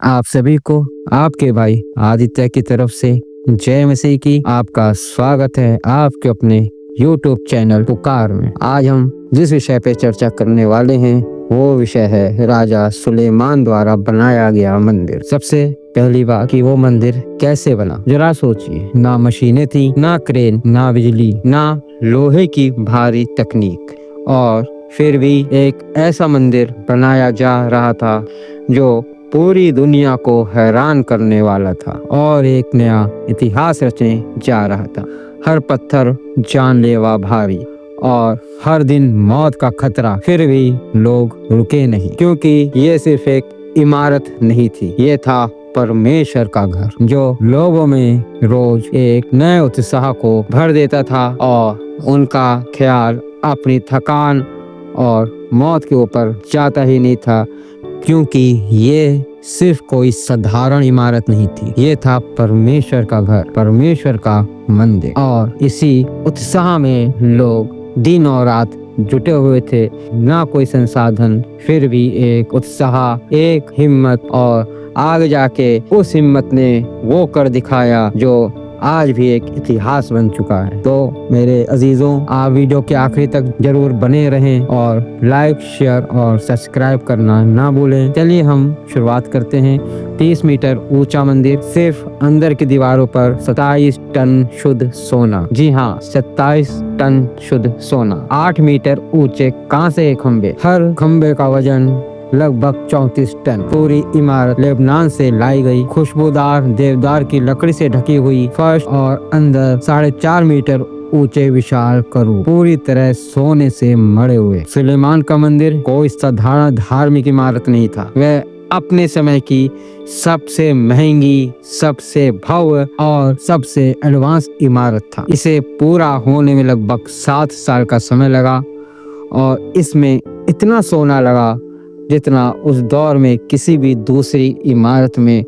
आप सभी को आपके भाई आदित्य की तरफ से जय मसीह की आपका स्वागत है आपके अपने YouTube चैनल पुकार में। आज हम जिस विषय पे चर्चा करने वाले हैं वो विषय है राजा सुलेमान द्वारा बनाया गया मंदिर। सबसे पहली बात कि वो मंदिर कैसे बना, जरा सोचिए। ना मशीनें थी, ना क्रेन, ना बिजली, ना लोहे की भारी तकनीक, और फिर भी एक ऐसा मंदिर बनाया जा रहा था जो पूरी दुनिया को हैरान करने वाला था और एक नया इतिहास रचने जा रहा था। हर पत्थर जानलेवा भारी और हर दिन मौत का खतरा, फिर भी लोग रुके नहीं, क्योंकि ये सिर्फ एक इमारत नहीं थी, ये था परमेश्वर का घर जो लोगों में रोज एक नए उत्साह को भर देता था और उनका ख्याल अपनी थकान और मौत के ऊपर जाता ही नहीं था, क्योंकि ये सिर्फ कोई साधारण इमारत नहीं थी, ये था परमेश्वर का घर, परमेश्वर का मंदिर। और इसी उत्साह में लोग दिन और रात जुटे हुए थे। ना कोई संसाधन, फिर भी एक उत्साह, एक हिम्मत, और आगे जाके उस हिम्मत ने वो कर दिखाया जो आज भी एक इतिहास बन चुका है। तो मेरे अजीजों, आप वीडियो के आखिरी तक जरूर बने रहें और लाइक, शेयर और सब्सक्राइब करना ना भूलें। चलिए हम शुरुआत करते हैं। 30 मीटर ऊंचा मंदिर, सिर्फ अंदर की दीवारों पर 27 टन शुद्ध सोना। जी हाँ, 27 टन शुद्ध सोना। 8 मीटर ऊंचे कांसे के खंबे, हर खंबे का वजन लगभग 34 टन। पूरी इमारत लेबनान से लाई गई खुशबूदार देवदार की लकड़ी से ढकी हुई फर्श और अंदर 4.5 मीटर ऊंचे विशाल करूब पूरी तरह सोने से मढ़े हुए। सुलेमान का मंदिर कोई साधारण धार्मिक इमारत नहीं था, वह अपने समय की सबसे महंगी, सबसे भव्य और सबसे एडवांस इमारत था। इसे पूरा होने में लगभग 7 साल का समय लगा और इसमें इतना सोना लगा जितना उस दौर में किसी भी दूसरी इमारत में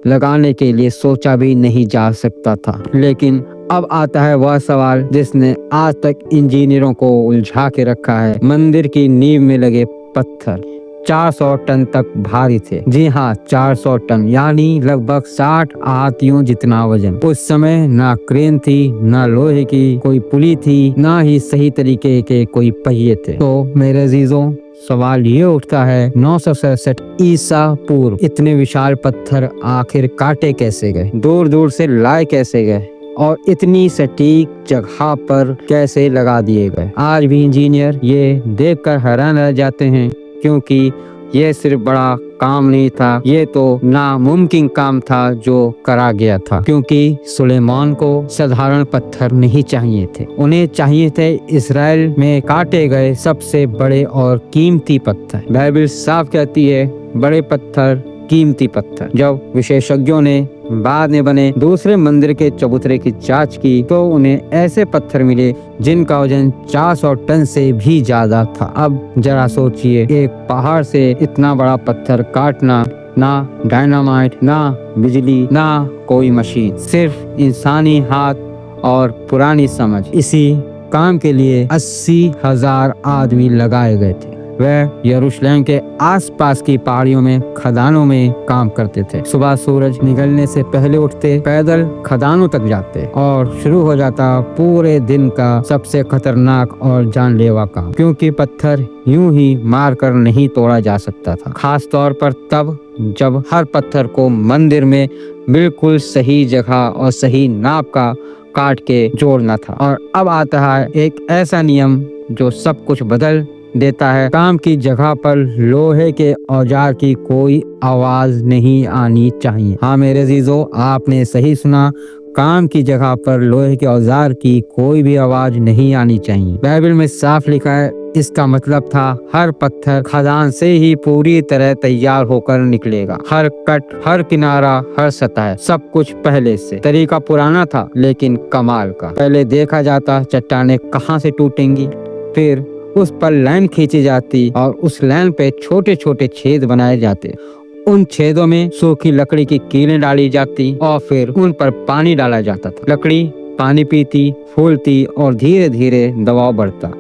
लगाने के लिए सोचा भी नहीं जा सकता था। लेकिन अब आता है वह सवाल जिसने आज तक इंजीनियरों को उलझा के रखा है। मंदिर की नींव में लगे पत्थर 400 टन तक भारी थे। जी हाँ, 400 टन, यानी लगभग 60 हाथियों जितना वजन। उस समय ना क्रेन थी, ना लोहे की कोई पुली थी, ना ही सही तरीके के कोई पहिए थे। तो मेरे अजीजों, सवाल ये उठता है 967 ईसा पूर्व इतने विशाल पत्थर आखिर काटे कैसे गए, दूर दूर से लाए कैसे गए और इतनी सटीक जगह पर कैसे लगा दिए गए। आज भी इंजीनियर ये देखकर हैरान रह जाते हैं, क्योंकि ये सिर्फ बड़ा काम नहीं था, ये तो नामुमकिन काम था जो करा गया था। क्योंकि सुलेमान को साधारण पत्थर नहीं चाहिए थे, उन्हें चाहिए थे इस्राएल में काटे गए सबसे बड़े और कीमती पत्थर। बाइबल साफ कहती है, बड़े पत्थर, कीमती पत्थर। जब विशेषज्ञों ने बाद में बने दूसरे मंदिर के चबूतरे की जांच की तो उन्हें ऐसे पत्थर मिले जिनका वजन 400 टन से भी ज्यादा था। अब जरा सोचिए, एक पहाड़ से इतना बड़ा पत्थर काटना, ना डायनामाइट, ना बिजली, ना कोई मशीन, सिर्फ इंसानी हाथ और पुरानी समझ। इसी काम के लिए 80,000 आदमी लगाए गए थे। वह यरूशलेम के आसपास की पहाड़ियों में खदानों में काम करते थे। सुबह सूरज निकलने से पहले उठते, पैदल खदानों तक जाते और शुरू हो जाता पूरे दिन का सबसे खतरनाक और जानलेवा काम, क्योंकि पत्थर यूं ही मार कर नहीं तोड़ा जा सकता था। खास तौर पर तब जब हर पत्थर को मंदिर में बिल्कुल सही जगह और सही नाप का काट के जोड़ना था। और अब आता है एक ऐसा नियम जो सब कुछ बदल देता है। काम की जगह पर लोहे के औजार की कोई आवाज नहीं आनी चाहिए। हाँ मेरे अजीजों, आपने सही सुना, काम की जगह पर लोहे के औजार की कोई भी आवाज नहीं आनी चाहिए। बाइबल में साफ लिखा है, इसका मतलब था हर पत्थर खदान से ही पूरी तरह तैयार होकर निकलेगा। हर कट, हर किनारा, हर सतह, सब कुछ पहले से। तरीका पुराना था लेकिन कमाल का। पहले देखा जाता चट्टानें कहाँ से टूटेंगी, फिर उस पर लाइन खींची जाती और उस लाइन पे छोटे छोटे छेद बनाए जाते। उन छेदों में सूखी लकड़ी की कीलें डाली जाती और फिर उन पर पानी डाला जाता था। लकड़ी पानी पीती, फूलती और धीरे धीरे दबाव बढ़ता।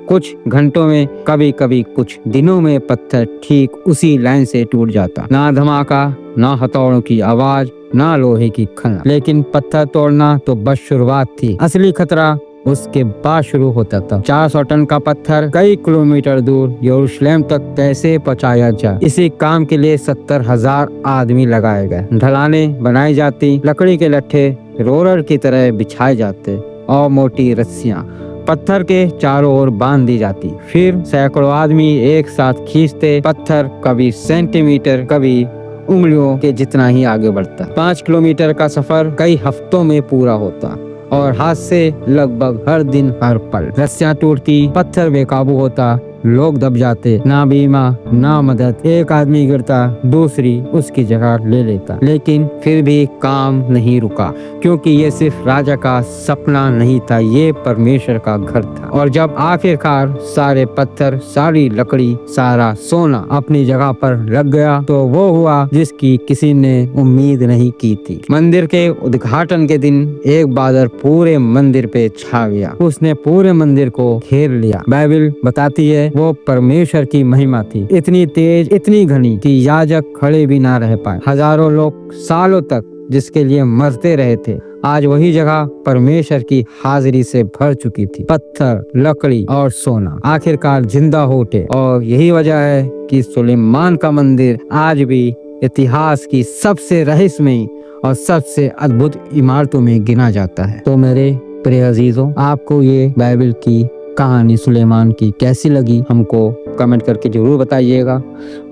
कुछ घंटों में, कभी कभी कुछ दिनों में पत्थर ठीक उसी लाइन से टूट जाता। ना धमाका, ना हथौड़ों की आवाज, ना लोहे की खनक। लेकिन पत्थर तोड़ना तो बस शुरुआत थी, असली खतरा उसके बाद शुरू होता था। 400 टन का पत्थर कई किलोमीटर दूर यरूशलेम तक कैसे पहुंचाया जाए, इसी काम के लिए 70,000 आदमी लगाए गए। ढलानें बनाई जाती, लकड़ी के लट्ठे रोलर की तरह बिछाए जाते और मोटी रस्सियां पत्थर के चारों ओर बांध दी जाती। फिर सैकड़ों आदमी एक साथ खींचते। पत्थर कभी सेंटीमीटर, कभी उंगलियों के जितना ही आगे बढ़ता। 5 किलोमीटर का सफर कई हफ्तों में पूरा होता और हाथ से लगभग हर दिन हर पल। रस्सियां टूटती, पत्थर बेकाबू होता, लोग दब जाते। ना बीमा, ना मदद। एक आदमी गिरता, दूसरी उसकी जगह ले लेता। लेकिन फिर भी काम नहीं रुका, क्योंकि ये सिर्फ राजा का सपना नहीं था, ये परमेश्वर का घर था। और जब आखिरकार सारे पत्थर, सारी लकड़ी, सारा सोना अपनी जगह पर लग गया, तो वो हुआ जिसकी किसी ने उम्मीद नहीं की थी। मंदिर के उद्घाटन के दिन एक बादल पूरे मंदिर पे छा गया। उसने पूरे मंदिर को घेर लिया। बाइबल बताती है वो परमेश्वर की महिमा थी, इतनी तेज, इतनी घनी कि याजक खड़े भी ना रह पाए। हजारों लोग सालों तक जिसके लिए मरते रहे थे, आज वही जगह परमेश्वर की हाजिरी से भर चुकी थी। पत्थर, लकड़ी और सोना आखिरकार जिंदा हो उठे। और यही वजह है कि सुलेमान का मंदिर आज भी इतिहास की सबसे रहस्यमयी और सबसे अद्भुत इमारतों में गिना जाता है। तो मेरे प्रिय अजीजों, आपको ये बाइबल की कहानी सुलेमान की कैसी लगी, हमको कमेंट करके जरूर बताइएगा।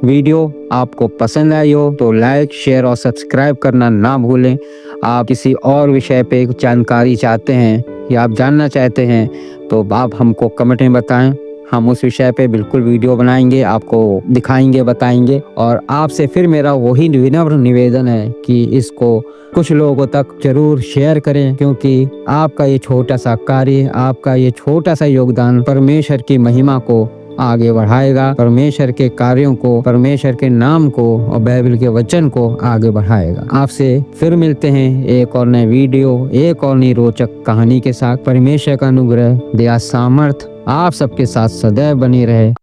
वीडियो आपको पसंद आई हो तो लाइक, शेयर और सब्सक्राइब करना ना भूलें। आप किसी और विषय पे जानकारी चाहते हैं या आप जानना चाहते हैं तो आप हमको कमेंट में बताएं। हम उस विषय पे बिल्कुल वीडियो बनाएंगे, आपको दिखाएंगे, बताएंगे। और आपसे फिर मेरा वही विनम्र निवेदन है कि इसको कुछ लोगों तक जरूर शेयर करें, क्योंकि आपका ये छोटा सा कार्य, आपका ये छोटा सा योगदान परमेश्वर की महिमा को आगे बढ़ाएगा, परमेश्वर के कार्यों को, परमेश्वर के नाम को और बाइबल के वचन को आगे बढ़ाएगा। आपसे फिर मिलते हैं एक और नए वीडियो, एक और नई रोचक कहानी के साथ। परमेश्वर का अनुग्रह, दया, सामर्थ आप सबके साथ सदैव बनी रहे।